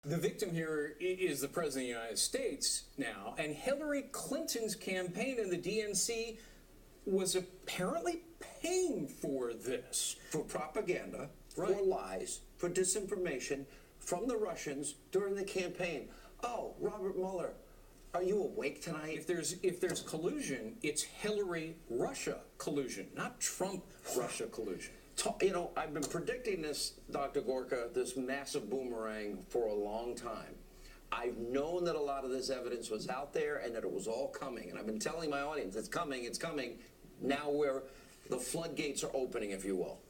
The victim here is the President of the United States now, and Hillary Clinton's campaign in the DNC was apparently paying for this. For propaganda, right, for lies, for disinformation from the Russians during the campaign. Oh, Robert Mueller, are you awake tonight? If there's collusion, it's Hillary-Russia collusion, not Trump-Russia collusion. You know, I've been predicting this, Dr. Gorka, this massive boomerang for a long time. I've known that a lot of this evidence was out there and that it was all coming. And I've been telling my audience, it's coming, it's coming. Now the floodgates are opening, if you will.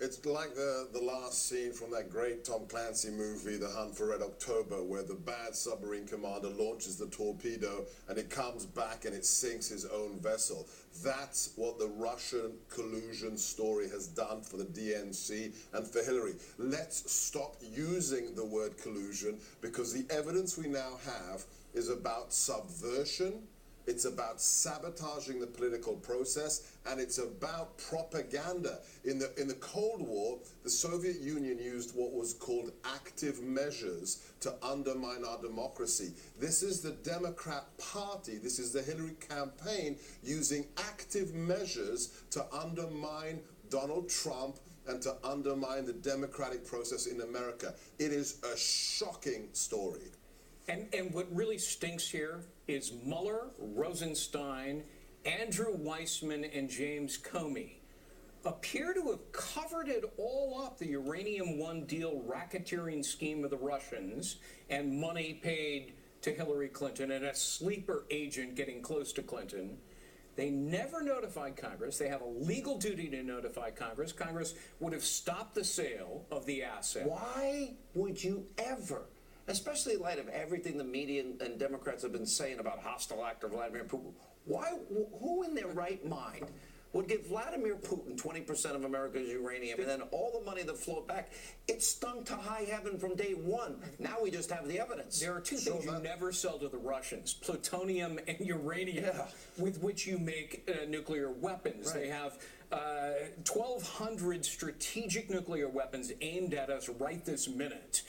It's like the last scene from that great Tom Clancy movie, The Hunt for Red October, where the bad submarine commander launches the torpedo and it comes back and it sinks his own vessel. That's what the Russian collusion story has done for the DNC and for Hillary. Let's stop using the word collusion, because the evidence we now have is about subversion. It's about sabotaging the political process, and it's about propaganda. In the Cold War, the Soviet Union used what was called active measures to undermine our democracy. This is the Democrat Party, this is the Hillary campaign using active measures to undermine Donald Trump and to undermine the democratic process in America. It is a shocking story. And what really stinks here is Mueller, Rosenstein, Andrew Weissman, and James Comey appear to have covered it all up, the Uranium One deal racketeering scheme of the Russians and money paid to Hillary Clinton and a sleeper agent getting close to Clinton. They never notified Congress. They have a legal duty to notify Congress. Congress would have stopped the sale of the asset. Why would you ever, especially in light of everything the media and Democrats have been saying about hostile actor Vladimir Putin, who in their right mind would give Vladimir Putin 20% of America's uranium and then all the money that flowed back? It stunk to high heaven from day one. Now we just have the evidence. There are two things you never sell to the Russians: plutonium and uranium, with which you make nuclear weapons. Right. They have 1,200 strategic nuclear weapons aimed at us right this minute.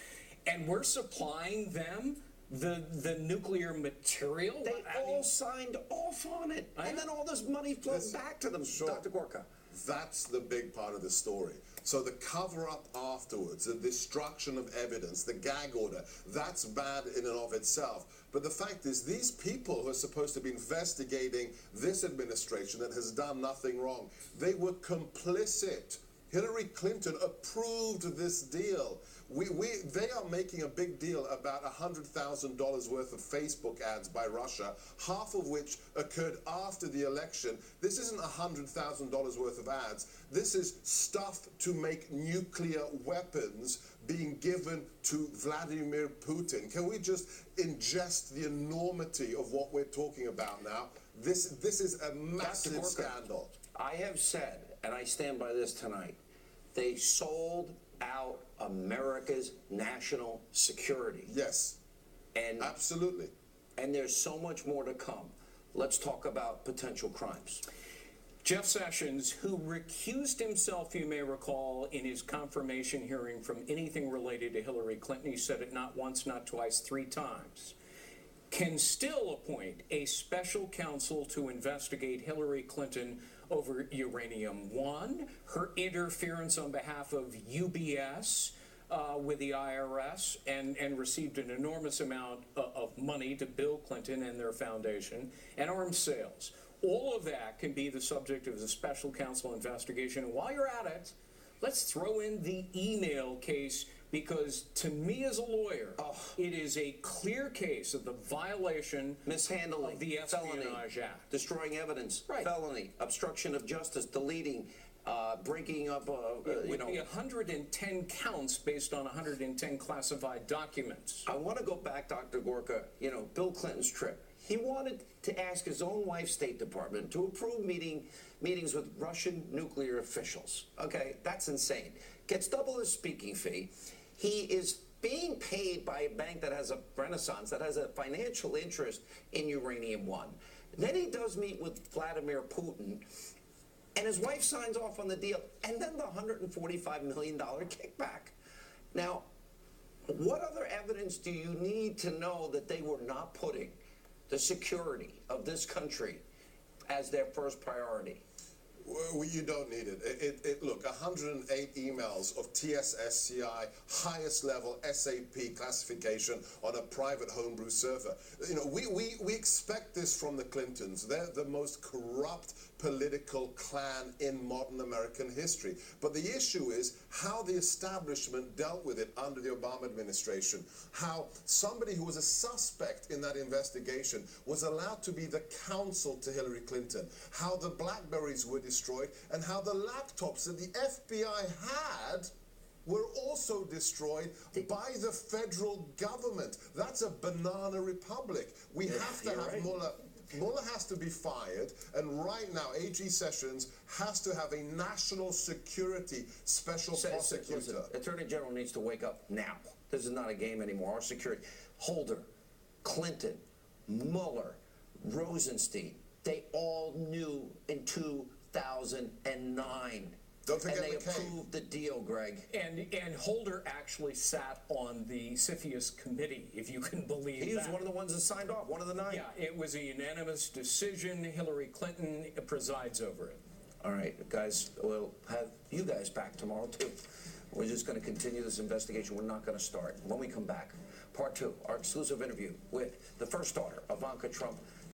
And we're supplying them the nuclear material. They all signed off on it. And then all this money flowed back to them, Dr. Gorka. That's the big part of the story. So the cover-up afterwards, the destruction of evidence, the gag order, that's bad in and of itself. But the fact is, these people who are supposed to be investigating this administration that has done nothing wrong, they were complicit. Hillary Clinton approved this deal. They are making a big deal about $100,000 worth of Facebook ads by Russia, half of which occurred after the election. This isn't $100,000 worth of ads. This is stuff to make nuclear weapons being given to Vladimir Putin. Can we just ingest the enormity of what we're talking about now? This is a massive scandal. I have said, and I stand by this tonight, they sold out America's national security. Yes, and absolutely. And there's so much more to come. Let's talk about potential crimes. Jeff Sessions, who recused himself, you may recall, in his confirmation hearing from anything related to Hillary Clinton, he said it not once, not twice, 3 times, can still appoint a special counsel to investigate Hillary Clinton over Uranium One, her interference on behalf of UBS with the IRS, and received an enormous amount of money to Bill Clinton and their foundation, and arms sales. All of that can be the subject of the special counsel investigation. And while you're at it, let's throw in the email case, because to me as a lawyer, it is a clear case of the violation, mishandling, of the Espionage Act. Destroying evidence, felony, obstruction of justice, deleting, breaking up, it would be 110 counts based on 110 classified documents. I want to go back, Dr. Gorka, Bill Clinton's trip. He wanted to ask his own wife's State Department to approve meetings with Russian nuclear officials. Okay, that's insane. Gets double his speaking fee. He is being paid by a bank that has a Renaissance, that has a financial interest in Uranium One. Then he does meet with Vladimir Putin, and his wife signs off on the deal, and then the $145 million kickback. Now, What other evidence do you need to know that they were not putting the security of this country as their first priority? Well, you don't need it. Look, 108 emails of TSSCI, highest level SAP classification on a private homebrew server. You know, we expect this from the Clintons. They're the most corrupt political clan in modern American history. But the issue is how the establishment dealt with it under the Obama administration. How somebody who was a suspect in that investigation was allowed to be the counsel to Hillary Clinton. How the BlackBerries were destroyed, and how the laptops that the FBI had were also destroyed by the federal government. That's a banana republic. We have to have Mueller. Mueller has to be fired, and right now AG Sessions has to have a national security special prosecutor. Listen, Attorney General needs to wake up now. This is not a game anymore. Our security. Holder, Clinton, Mueller, Rosenstein, they all knew in 2009. Don't forget and they McCain. approved the deal, Greg. And Holder actually sat on the CFIUS committee, if you can believe He was that. one of the ones that signed off, one of the 9. Yeah, it was a unanimous decision. Hillary Clinton presides over it. All right, guys, we'll have you guys back tomorrow, too. We're just going to continue this investigation. We're not going to start. When we come back, part 2, our exclusive interview with the first daughter, Ivanka Trump,